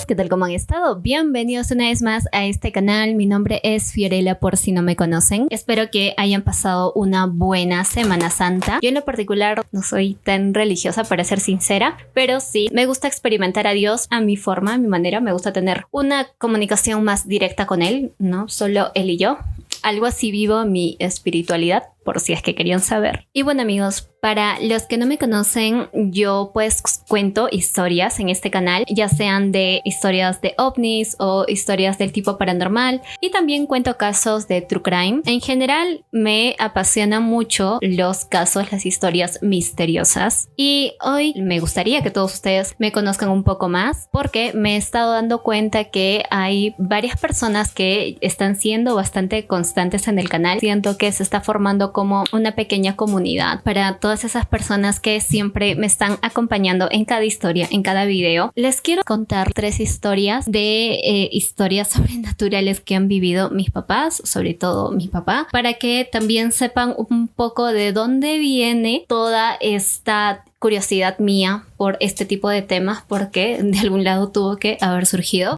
¿qué tal? ¿Cómo han estado? Bienvenidos una vez más a este canal. Mi nombre es Fiorella por si no me conocen. Espero que hayan pasado una buena Semana Santa. Yo en lo particular no soy tan religiosa, para ser sincera, pero sí me gusta experimentar a Dios a mi forma, a mi manera. Me gusta tener una comunicación más directa con Él, ¿no? Solo Él y yo. Algo así vivo mi espiritualidad, por si es que querían saber. Y bueno, amigos, para los que no me conocen, yo pues cuento historias en este canal, ya sean de historias de ovnis o historias del tipo paranormal, y también cuento casos de true crime. En general me apasionan mucho los casos, las historias misteriosas, y hoy me gustaría que todos ustedes me conozcan un poco más, porque me he estado dando cuenta que hay varias personas que están siendo bastante constantes en el canal. Siento que se está formando como una pequeña comunidad para todas esas personas que siempre me están acompañando en cada historia, en cada video. Les quiero contar 3 historias de historias sobrenaturales que han vivido mis papás, sobre todo mi papá, para que también sepan un poco de dónde viene toda esta curiosidad mía por este tipo de temas, porque de algún lado tuvo que haber surgido.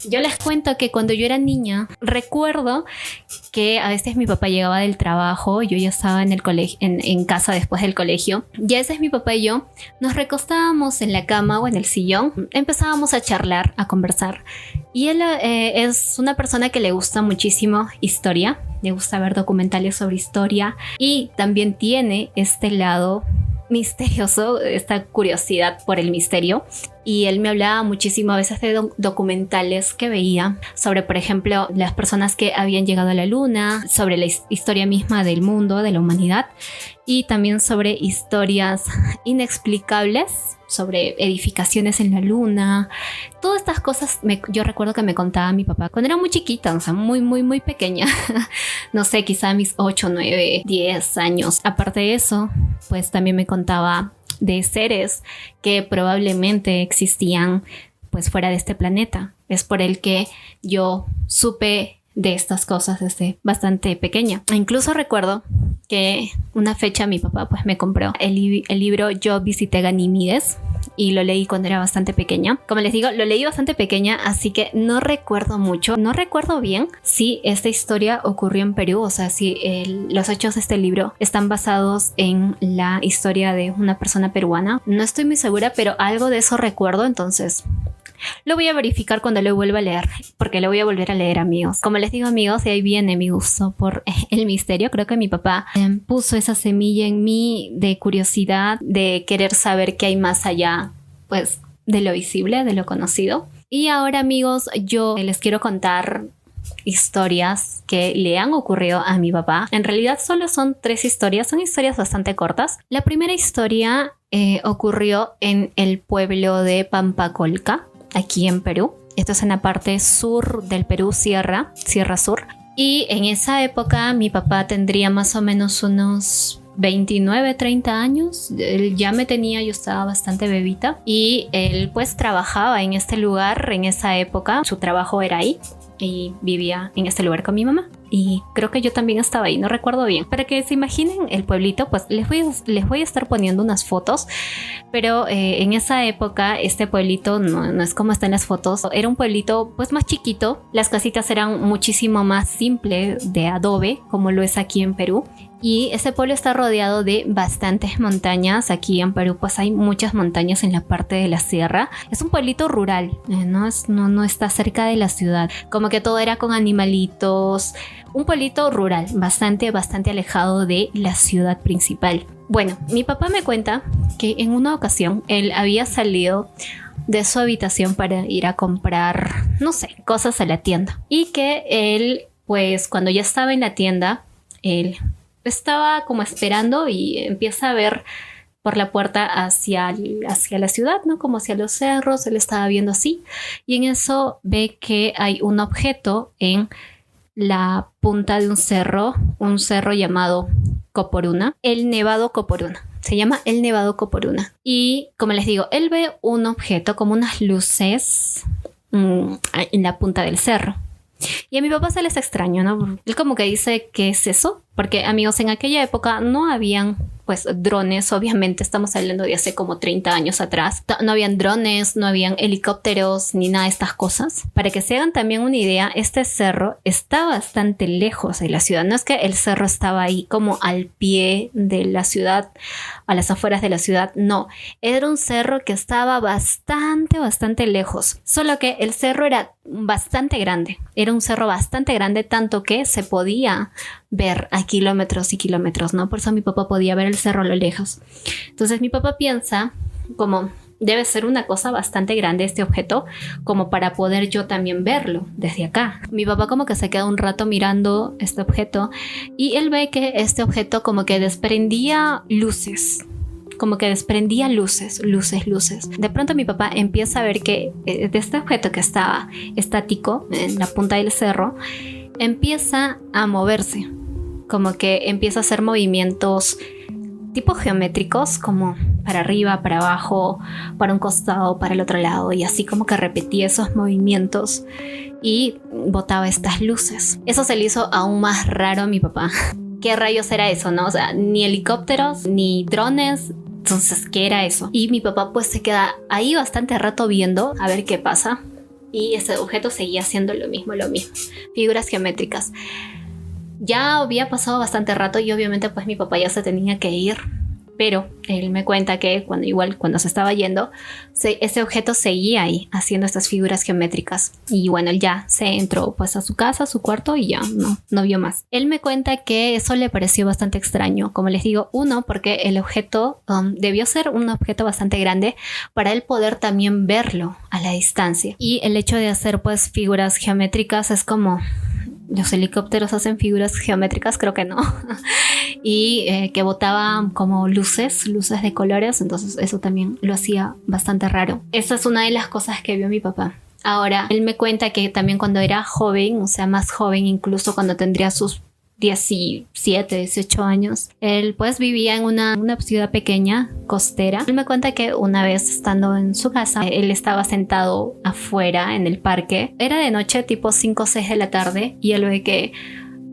Yo les cuento que cuando yo era niña, recuerdo que a veces mi papá llegaba del trabajo, yo ya estaba en el colegio, en casa después del colegio, y a veces mi papá y yo nos recostábamos en la cama o en el sillón, empezábamos a charlar, a conversar, y él es una persona que le gusta muchísimo historia, le gusta ver documentales sobre historia, y también tiene este lado misterioso, esta curiosidad por el misterio, y él me hablaba muchísimo a veces de documentales que veía sobre, por ejemplo, las personas que habían llegado a la luna, sobre la historia misma del mundo, de la humanidad, y también sobre historias inexplicables, sobre edificaciones en la luna. Todas estas cosas yo recuerdo que me contaba mi papá cuando era muy chiquita, o sea, muy pequeña. No sé, quizá a mis 8, 9, 10 años. Aparte de eso, pues también me contaba de seres que probablemente existían pues fuera de este planeta. Es por el que yo supe de estas cosas desde bastante pequeña. Incluso recuerdo que una fecha mi papá pues me compró el libro Yo visité Ganímedes, y lo leí cuando era bastante pequeña. Como les digo, lo leí bastante pequeña, así que no recuerdo mucho. No recuerdo bien si esta historia ocurrió en Perú, o sea, si los hechos de este libro están basados en la historia de una persona peruana. No estoy muy segura, pero algo de eso recuerdo, entonces lo voy a verificar cuando lo vuelva a leer, porque lo voy a volver a leer, amigos. Como les digo, amigos, de ahí viene mi gusto por el misterio. Creo que mi papá puso esa semilla en mí de curiosidad, de querer saber qué hay más allá, pues, de lo visible, de lo conocido. Y ahora, amigos, yo les quiero contar historias que le han ocurrido a mi papá. En realidad solo son 3 historias, son historias bastante cortas. La primera historia ocurrió en el pueblo de Pampacolca, aquí en Perú. Esto es en la parte sur del Perú, Sierra Sur. Y en esa época mi papá tendría más o menos unos 29, 30 años. Él ya me tenía, yo estaba bastante bebita. Y él pues trabajaba en este lugar en esa época. Su trabajo era ahí. Y vivía en este lugar con mi mamá. Y creo que yo también estaba ahí, no recuerdo bien. Para que se imaginen el pueblito, pues les voy a estar poniendo unas fotos. Pero en esa época este pueblito no es como está en las fotos. Era un pueblito pues más chiquito. Las casitas eran muchísimo más simples, de adobe, como lo es aquí en Perú. Y ese pueblo está rodeado de bastantes montañas. Aquí en Perú pues hay muchas montañas en la parte de la sierra. Es un pueblito rural, no está cerca de la ciudad. Como que todo era con animalitos. Un pueblito rural, bastante alejado de la ciudad principal. Bueno, mi papá me cuenta que en una ocasión él había salido de su habitación para ir a comprar, no sé, cosas a la tienda. Y que él, pues cuando ya estaba en la tienda, él estaba como esperando y empieza a ver por la puerta hacia la ciudad, ¿no? Como hacia los cerros. Él estaba viendo así, y en eso ve que hay un objeto en la punta de un cerro llamado Coporuna, el Nevado Coporuna. Se llama el Nevado Coporuna. Y como les digo, él ve un objeto como unas luces en la punta del cerro. Y a mi papá se les extraño, ¿no? Él como que dice, ¿qué es eso? Porque amigos, en aquella época no habían pues drones, obviamente estamos hablando de hace como 30 años atrás. No habían drones, no habían helicópteros ni nada de estas cosas. Para que se hagan también una idea, este cerro está bastante lejos de la ciudad. No es que el cerro estaba ahí como al pie de la ciudad, a las afueras de la ciudad, no. Era un cerro que estaba bastante lejos. Solo que el cerro era bastante grande. Era un cerro bastante grande, tanto que se podía ver a kilómetros y kilómetros, ¿no? Por eso mi papá podía ver el cerro a lo lejos. Entonces mi papá piensa como debe ser una cosa bastante grande este objeto como para poder yo también verlo desde acá. Mi papá como que se queda un rato mirando este objeto y él ve que este objeto como que desprendía luces. Como que desprendía luces. De pronto mi papá empieza a ver que de este objeto que estaba estático en la punta del cerro, empieza a moverse. Como que empieza a hacer movimientos tipo geométricos, como para arriba, para abajo, para un costado, para el otro lado, y así como que repetía esos movimientos y botaba estas luces. Eso se le hizo aún más raro a mi papá. ¿Qué rayos era eso, no? O sea, ni helicópteros, ni drones. Entonces, ¿qué era eso? Y mi papá pues se queda ahí bastante rato viendo a ver qué pasa. Y ese objeto seguía haciendo lo mismo. Figuras geométricas. Ya había pasado bastante rato y obviamente pues mi papá ya se tenía que ir. Pero él me cuenta que cuando se estaba yendo, ese objeto seguía ahí haciendo estas figuras geométricas. Y bueno, él ya se entró pues a su casa, a su cuarto y ya no vio más. Él me cuenta que eso le pareció bastante extraño. Como les digo, uno, porque el objeto debió ser un objeto bastante grande para él poder también verlo a la distancia. Y el hecho de hacer pues figuras geométricas es como... ¿Los helicópteros hacen figuras geométricas? Creo que no. Y que botaban como luces de colores. Entonces eso también lo hacía bastante raro. Esa es una de las cosas que vio mi papá. Ahora, él me cuenta que también cuando era joven, o sea, más joven, incluso cuando tendría sus 17, 18 años. Él pues vivía en una ciudad pequeña, costera. Él me cuenta que una vez estando en su casa, él estaba sentado afuera en el parque. Era de noche, tipo 5 o 6 de la tarde, y él ve que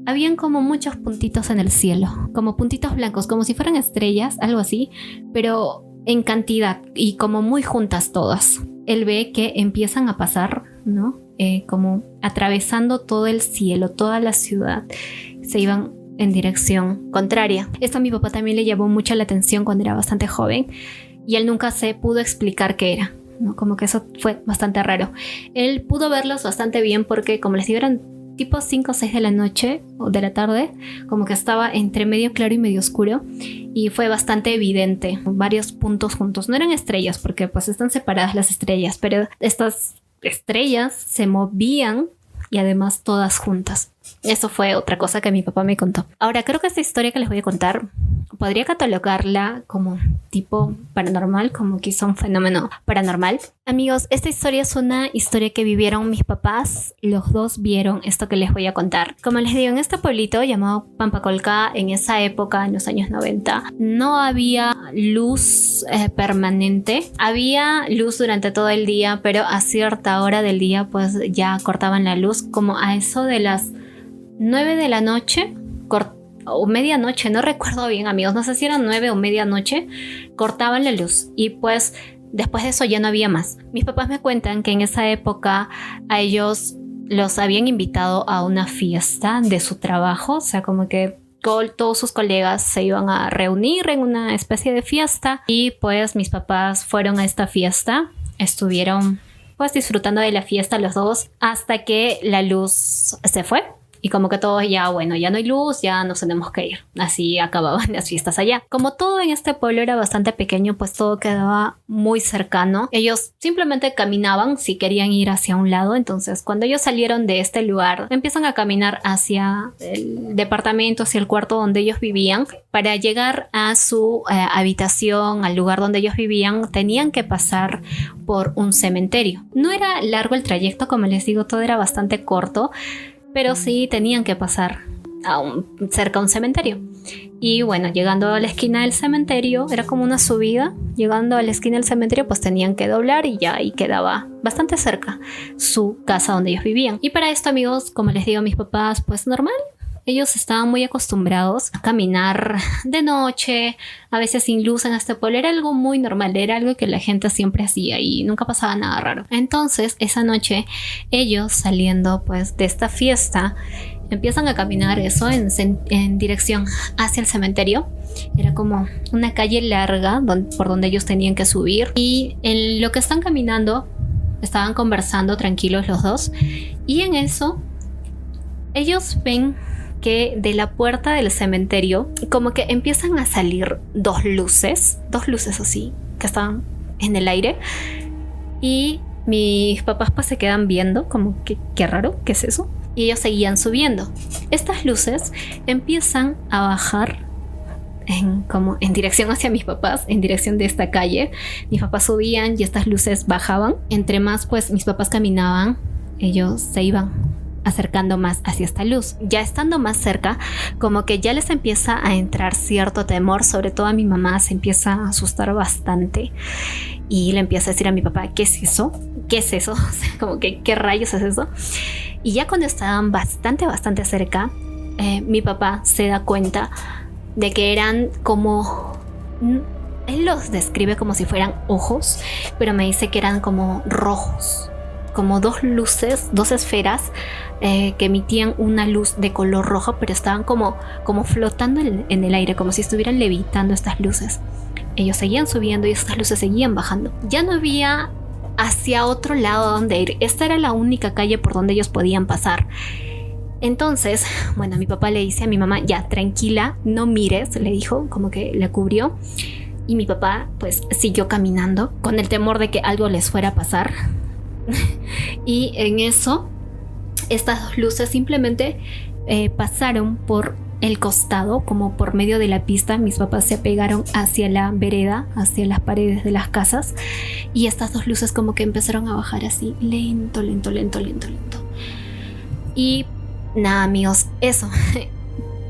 habían como muchos puntitos en el cielo, como puntitos blancos, como si fueran estrellas, algo así, pero en cantidad y como muy juntas todas. Él ve que empiezan a pasar, ¿no? Como atravesando todo el cielo, toda la ciudad. Se iban en dirección contraria. Esto a mi papá también le llamó mucho la atención cuando era bastante joven y él nunca se pudo explicar qué era, ¿no? Como que eso fue bastante raro. Él pudo verlos bastante bien porque, como les digo, eran tipo 5 o 6 de la noche o de la tarde, como que estaba entre medio claro y medio oscuro y fue bastante evidente, varios puntos juntos. No eran estrellas porque pues están separadas las estrellas, pero estas estrellas se movían y además todas juntas. Eso fue otra cosa que mi papá me contó. Ahora, creo que esta historia que les voy a contar podría catalogarla como tipo paranormal, como quizá un fenómeno paranormal. Amigos, esta historia es una historia que vivieron mis papás. Los dos vieron esto que les voy a contar. Como les digo, en este pueblito llamado Pampacolca, en esa época, en los años 90, no había luz permanente. Había luz durante todo el día, pero a cierta hora del día pues ya cortaban la luz, como a eso de las 9 de la noche o medianoche, no recuerdo bien, amigos, no sé si eran 9 o medianoche, cortaban la luz y pues después de eso ya no había más. Mis papás me cuentan que en esa época a ellos los habían invitado a una fiesta de su trabajo, o sea, como que todos sus colegas se iban a reunir en una especie de fiesta y pues mis papás fueron a esta fiesta, estuvieron pues disfrutando de la fiesta los dos hasta que la luz se fue. Y como que todos ya, bueno, ya no hay luz, ya nos tenemos que ir. Así acababan las fiestas allá. Como todo en este pueblo era bastante pequeño, pues todo quedaba muy cercano. Ellos simplemente caminaban si querían ir hacia un lado. Entonces, cuando ellos salieron de este lugar, empiezan a caminar hacia el departamento, hacia el cuarto donde ellos vivían. Para llegar a su habitación, al lugar donde ellos vivían, tenían que pasar por un cementerio. No era largo el trayecto, como les digo, todo era bastante corto. Pero sí tenían que pasar cerca a un cementerio. Y bueno, llegando a la esquina del cementerio, era como una subida. Llegando a la esquina del cementerio, pues tenían que doblar y ya ahí quedaba bastante cerca su casa donde ellos vivían. Y para esto, amigos, como les digo a mis papás, pues normal. ellos estaban muy acostumbrados a caminar de noche, a veces sin luz en este pueblo. Era algo muy normal, era algo que la gente siempre hacía y nunca pasaba nada raro. Entonces, esa noche, ellos saliendo pues de esta fiesta, empiezan a caminar en dirección hacia el cementerio. Era como una calle larga por donde ellos tenían que subir. Y en lo que están caminando, estaban conversando tranquilos los dos. Y en eso, ellos ven que de la puerta del cementerio, como que empiezan a salir dos luces así, que estaban en el aire. Y mis papás pues se quedan viendo, como que qué raro, ¿qué es eso? Y ellos seguían subiendo. Estas luces empiezan a bajar en dirección hacia mis papás, en dirección de esta calle. Mis papás subían y estas luces bajaban. Entre más pues mis papás caminaban, ellos se iban acercando más hacia esta luz. Ya estando más cerca, como que ya les empieza a entrar cierto temor, sobre todo a mi mamá se empieza a asustar bastante y le empieza a decir a mi papá, ¿qué es eso? ¿Qué es eso? O sea, como que, ¿qué rayos es eso? Y ya cuando estaban bastante cerca, mi papá se da cuenta de que eran como... Él los describe como si fueran ojos, pero me dice que eran como rojos, como dos luces, dos esferas que emitían una luz de color rojo, pero estaban como flotando en el aire, como si estuvieran levitando estas luces. Ellos seguían subiendo y estas luces seguían bajando. Ya no había hacia otro lado donde ir. Esta era la única calle por donde ellos podían pasar. Entonces, bueno, mi papá le dice a mi mamá, ya, tranquila, no mires, le dijo, como que la cubrió. Y mi papá, pues, siguió caminando con el temor de que algo les fuera a pasar. Y en eso, estas dos luces simplemente pasaron por el costado, como por medio de la pista. Mis papás se apegaron hacia la vereda, hacia las paredes de las casas, y estas dos luces como que empezaron a bajar así, lento. Y nada, amigos, eso.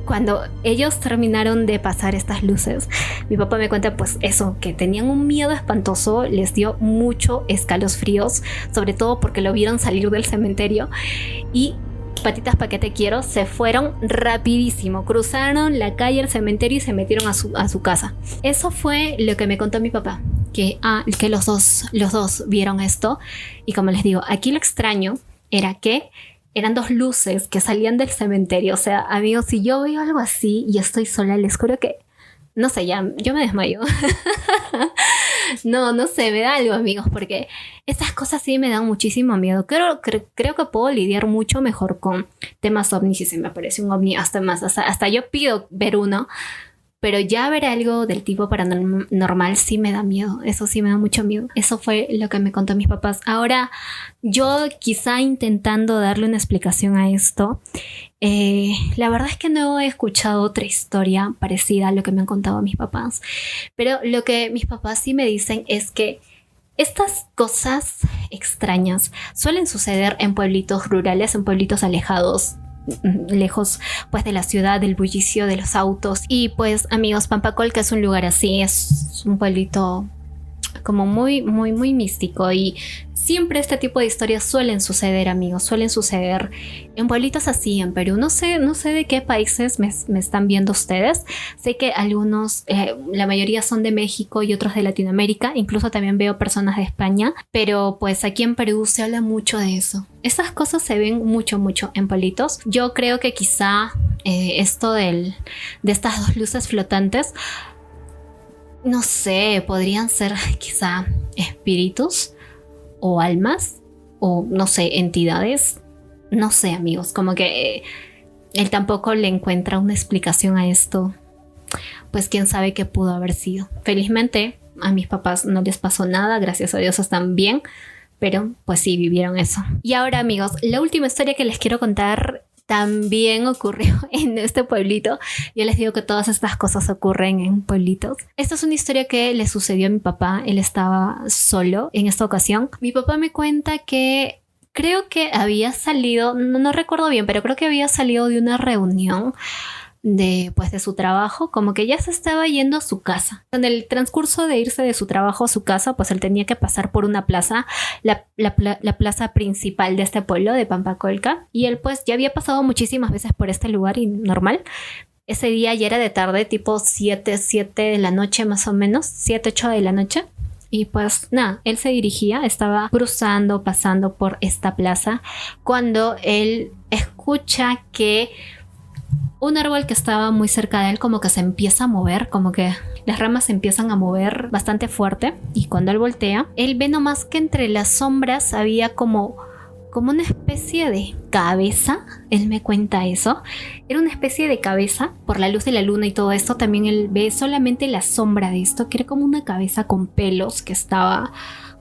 Cuando ellos terminaron de pasar estas luces, mi papá me cuenta pues eso, que tenían un miedo espantoso, les dio mucho escalofríos, sobre todo porque lo vieron salir del cementerio y patitas pa' que te quiero, se fueron rapidísimo, cruzaron la calle, el cementerio y se metieron a su casa. Eso fue lo que me contó mi papá, que los dos vieron esto. Y como les digo, aquí lo extraño era que eran dos luces que salían del cementerio. O sea, amigos, si yo veo algo así y estoy sola, les juro que, no sé, ya, yo me desmayo. No sé, me da algo, amigos, porque estas cosas sí me dan muchísimo miedo. Creo que puedo lidiar mucho mejor con temas ovnis si se me aparece un ovni, hasta yo pido ver uno. Pero ya ver algo del tipo paranormal sí me da miedo. Eso sí me da mucho miedo. Eso fue lo que me contó mis papás. Ahora, yo quizá intentando darle una explicación a esto, la verdad es que no he escuchado otra historia parecida a lo que me han contado mis papás. Pero lo que mis papás sí me dicen es que estas cosas extrañas suelen suceder en pueblitos rurales, en pueblitos alejados, lejos pues de la ciudad, del bullicio de los autos. Y pues, amigos, Pampacol, que es un lugar así, es un pueblito como muy místico, y siempre este tipo de historias suelen suceder, amigos, suelen suceder en pueblitos así en Perú. No sé de qué países me están viendo ustedes. Sé que algunos, la mayoría son de México y otros de Latinoamérica, incluso también veo personas de España, pero pues aquí en Perú se habla mucho de eso. Esas cosas se ven mucho en pueblitos. Yo creo que quizá esto de estas dos luces flotantes, no sé, podrían ser quizá espíritus o almas o no sé, entidades. No sé, amigos, como que él tampoco le encuentra una explicación a esto. Pues quién sabe qué pudo haber sido. Felizmente a mis papás no les pasó nada, gracias a Dios están bien, pero pues sí, vivieron eso. Y ahora, amigos, la última historia que les quiero contar también ocurrió en este pueblito. Yo les digo que todas estas cosas ocurren en pueblitos. Esta es una historia que le sucedió a mi papá. Él estaba solo en esta ocasión. Mi papá me cuenta que creo que había salido, no recuerdo bien, pero creo que había salido de una reunión. de su trabajo, como que ya se estaba yendo a su casa. En el transcurso de irse de su trabajo a su casa, pues él tenía que pasar por una plaza, la plaza principal de este pueblo de Pampacolca, y él pues ya había pasado muchísimas veces por este lugar y normal. Ese día ya era de tarde, tipo 7 de la noche más o menos, 7, 8 de la noche. Y pues nada, él se dirigía, estaba cruzando, pasando por esta plaza, cuando él escucha que un árbol que estaba muy cerca de él como que se empieza a mover, como que las ramas se empiezan a mover bastante fuerte. Y cuando él voltea, él ve nomás que entre las sombras había como una especie de cabeza. Él me cuenta eso. Era una especie de cabeza por la luz de la luna y todo esto. También él ve solamente la sombra de esto, que era como una cabeza con pelos que estaba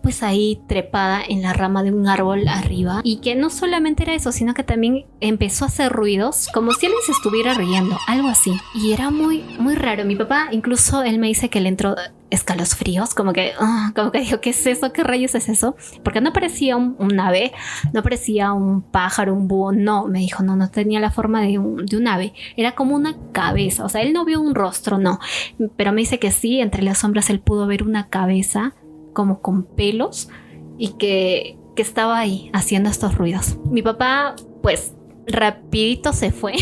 pues ahí trepada en la rama de un árbol arriba, y que no solamente era eso, sino que también empezó a hacer ruidos como si alguien se estuviera riendo, algo así, y era muy muy raro. Mi papá incluso, él me dice que le entró escalofríos, como que dijo, ¿qué es eso? ¿Qué rayos es eso? Porque no parecía un ave, no parecía un pájaro, un búho, no, me dijo, no tenía la forma de un ave, era como una cabeza, o sea, él no vio un rostro, no, pero me dice que sí, entre las sombras él pudo ver una cabeza como con pelos y que estaba ahí haciendo estos ruidos. Mi papá pues rapidito se fue.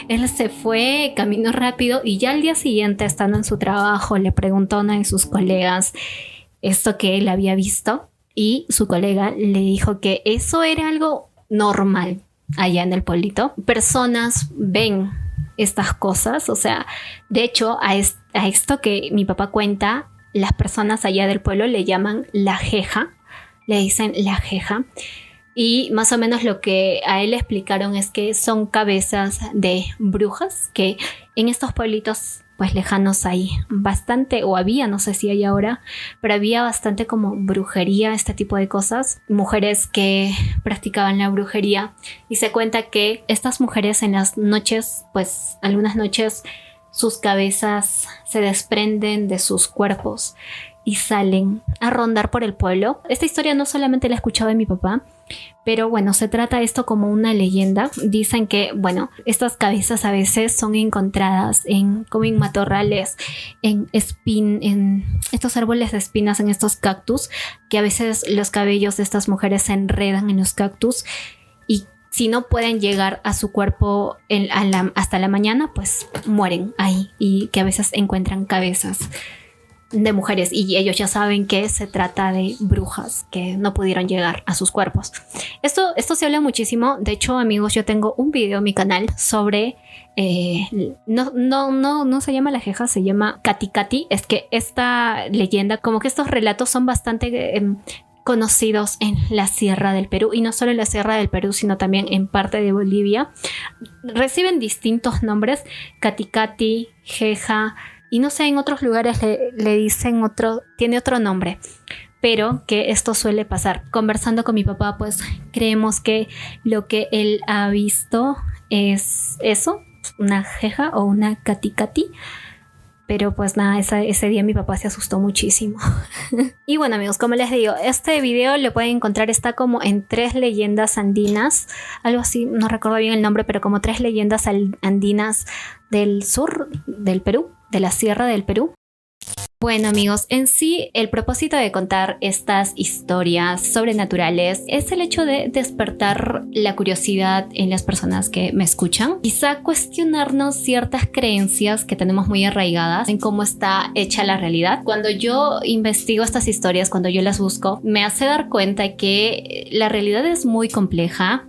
Él se fue, caminó rápido, y ya al día siguiente, estando en su trabajo, le preguntó a una de sus colegas esto que él había visto, y su colega le dijo que eso era algo normal allá en el pueblito. Personas ven estas cosas, o sea, de hecho a esto que mi papá cuenta, las personas allá del pueblo le llaman la jeja, le dicen la jeja, y más o menos lo que a él le explicaron es que son cabezas de brujas, que en estos pueblitos pues lejanos hay bastante, o había, no sé si hay ahora, pero había bastante como brujería, este tipo de cosas, mujeres que practicaban la brujería, y se cuenta que estas mujeres en las noches, pues algunas noches, sus cabezas se desprenden de sus cuerpos y salen a rondar por el pueblo. Esta historia no solamente la he escuchado de mi papá, pero bueno, se trata esto como una leyenda. Dicen que, bueno, estas cabezas a veces son encontradas como en matorrales, en estos árboles de espinas, en estos cactus, que a veces los cabellos de estas mujeres se enredan en los cactus, y si no pueden llegar a su cuerpo hasta la mañana, pues mueren ahí, y que a veces encuentran cabezas de mujeres y ellos ya saben que se trata de brujas que no pudieron llegar a sus cuerpos. Esto se habla muchísimo. De hecho, amigos, yo tengo un video en mi canal sobre no se llama la jeja, se llama Cati Cati. Es que esta leyenda, como que estos relatos son bastante conocidos en la Sierra del Perú, y no solo en la Sierra del Perú, sino también en parte de Bolivia. Reciben distintos nombres: Cati Cati, jeja, y no sé, en otros lugares le dicen tiene otro nombre, pero que esto suele pasar. Conversando con mi papá, pues creemos que lo que él ha visto es eso, una jeja o una Cati Cati. Pero pues nada, ese día mi papá se asustó muchísimo. Y bueno, amigos, como les digo, este video lo pueden encontrar, está como en 3 leyendas andinas, algo así, no recuerdo bien el nombre, pero como 3 leyendas andinas del sur del Perú, de la Sierra del Perú. Bueno, amigos, en sí el propósito de contar estas historias sobrenaturales es el hecho de despertar la curiosidad en las personas que me escuchan, quizá cuestionarnos ciertas creencias que tenemos muy arraigadas en cómo está hecha la realidad. Cuando yo investigo estas historias, cuando yo las busco, me hace dar cuenta que la realidad es muy compleja,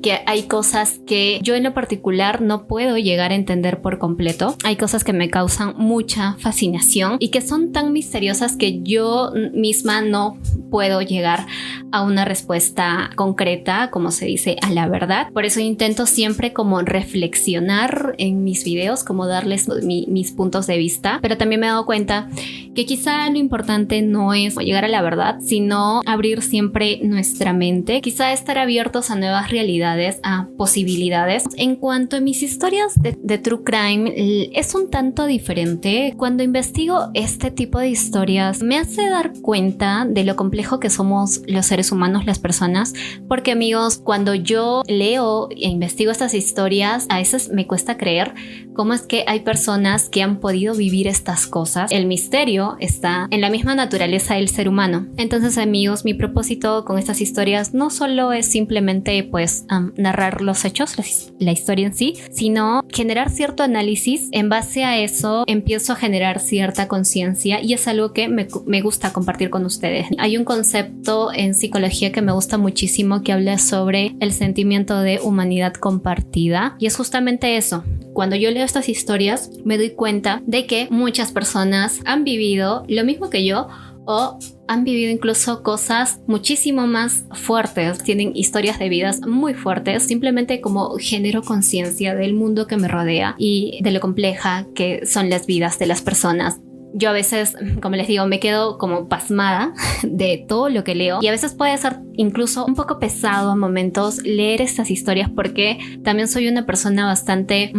que hay cosas que yo en lo particular no puedo llegar a entender por completo. Hay cosas que me causan mucha fascinación y que son tan misteriosas que yo misma no puedo llegar a una respuesta concreta, como se dice, a la verdad. Por eso intento siempre como reflexionar en mis videos, como darles mis puntos de vista, pero también me he dado cuenta que quizá lo importante no es llegar a la verdad, sino abrir siempre nuestra mente, quizá estar abiertos a nuevas realidades realidades a posibilidades. En cuanto a mis historias de True Crime, es un tanto diferente. Cuando investigo este tipo de historias, me hace dar cuenta de lo complejo que somos los seres humanos, las personas, porque amigos, cuando yo leo e investigo estas historias, a veces me cuesta creer cómo es que hay personas que han podido vivir estas cosas. El misterio está en la misma naturaleza del ser humano. Entonces amigos, mi propósito con estas historias no solo es simplemente pues narrar los hechos, la historia en sí, sino generar cierto análisis. En base a eso empiezo a generar cierta conciencia y es algo que me gusta compartir con ustedes. Hay un concepto en psicología que me gusta muchísimo que habla sobre el sentimiento de humanidad compartida y es justamente eso. Cuando yo leo estas historias me doy cuenta de que muchas personas han vivido lo mismo que yo o han vivido incluso cosas muchísimo más fuertes, tienen historias de vidas muy fuertes. Simplemente como genero conciencia del mundo que me rodea y de lo compleja que son las vidas de las personas. Yo a veces, como les digo, me quedo como pasmada de todo lo que leo y a veces puede ser incluso un poco pesado a momentos leer estas historias porque también soy una persona bastante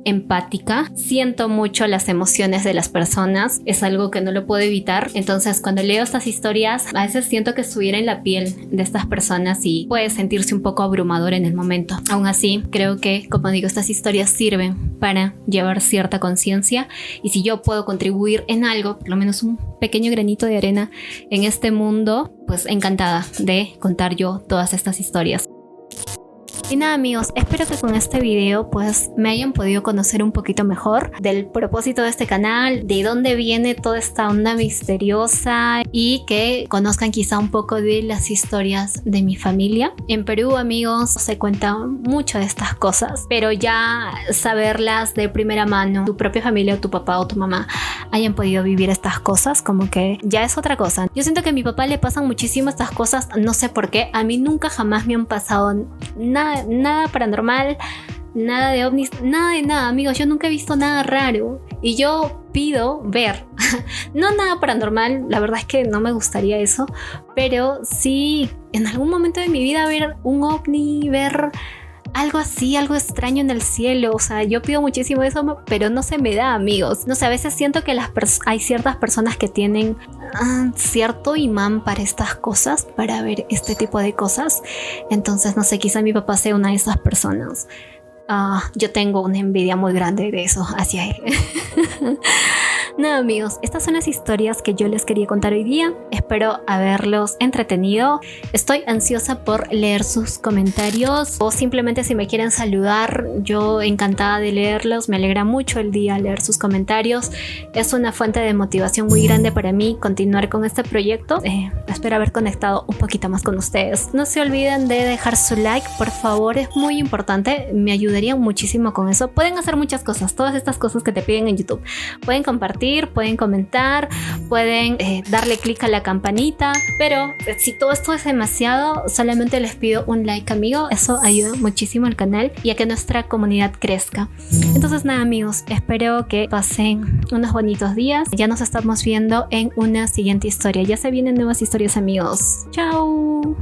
empática. Siento mucho las emociones de las personas, es algo que no lo puedo evitar. Entonces cuando leo estas historias a veces siento que estuviera en la piel de estas personas y puede sentirse un poco abrumador en el momento. Aún así creo que, como digo, estas historias sirven para llevar cierta conciencia y si yo puedo contribuir en algo, por lo menos un pequeño granito de arena en este mundo, pues encantada de contar yo todas estas historias. Y nada amigos, espero que con este video pues me hayan podido conocer un poquito mejor del propósito de este canal, de dónde viene toda esta onda misteriosa y que conozcan quizá un poco de las historias de mi familia. En Perú amigos se cuenta mucho de estas cosas, pero ya saberlas de primera mano, tu propia familia o tu papá o tu mamá hayan podido vivir estas cosas, como que ya es otra cosa. Yo siento que a mi papá le pasan muchísimo estas cosas, no sé por qué, a mí nunca jamás me han pasado nada paranormal, nada de ovnis, nada de nada, amigos. Yo nunca he visto nada raro y yo pido ver, no nada paranormal, la verdad es que no me gustaría eso, pero sí en algún momento de mi vida ver un ovni, ver algo así, algo extraño en el cielo. O sea, yo pido muchísimo eso, pero no se me da, amigos. No sé, a veces siento que hay ciertas personas que tienen cierto imán para estas cosas, para ver este tipo de cosas. Entonces, no sé, quizá mi papá sea una de esas personas. Yo tengo una envidia muy grande de eso hacia él. Nada amigos, estas son las historias que yo les quería contar hoy día. Espero haberlos entretenido. Estoy ansiosa por leer sus comentarios o simplemente si me quieren saludar, yo encantada de leerlos. Me alegra mucho el día leer sus comentarios. Es una fuente de motivación muy grande para mí continuar con este proyecto. Espero haber conectado un poquito más con ustedes. No se olviden de dejar su like, por favor, es muy importante. Me ayudarían muchísimo con eso. Pueden hacer muchas cosas, todas estas cosas que te piden en YouTube. Pueden compartir, pueden comentar, pueden darle clic a la campanita, pero si todo esto es demasiado, solamente les pido un like, amigo. Eso ayuda muchísimo al canal y a que nuestra comunidad crezca. Entonces nada amigos, espero que pasen unos bonitos días. Ya nos estamos viendo en una siguiente historia. Ya se vienen nuevas historias amigos. Chao.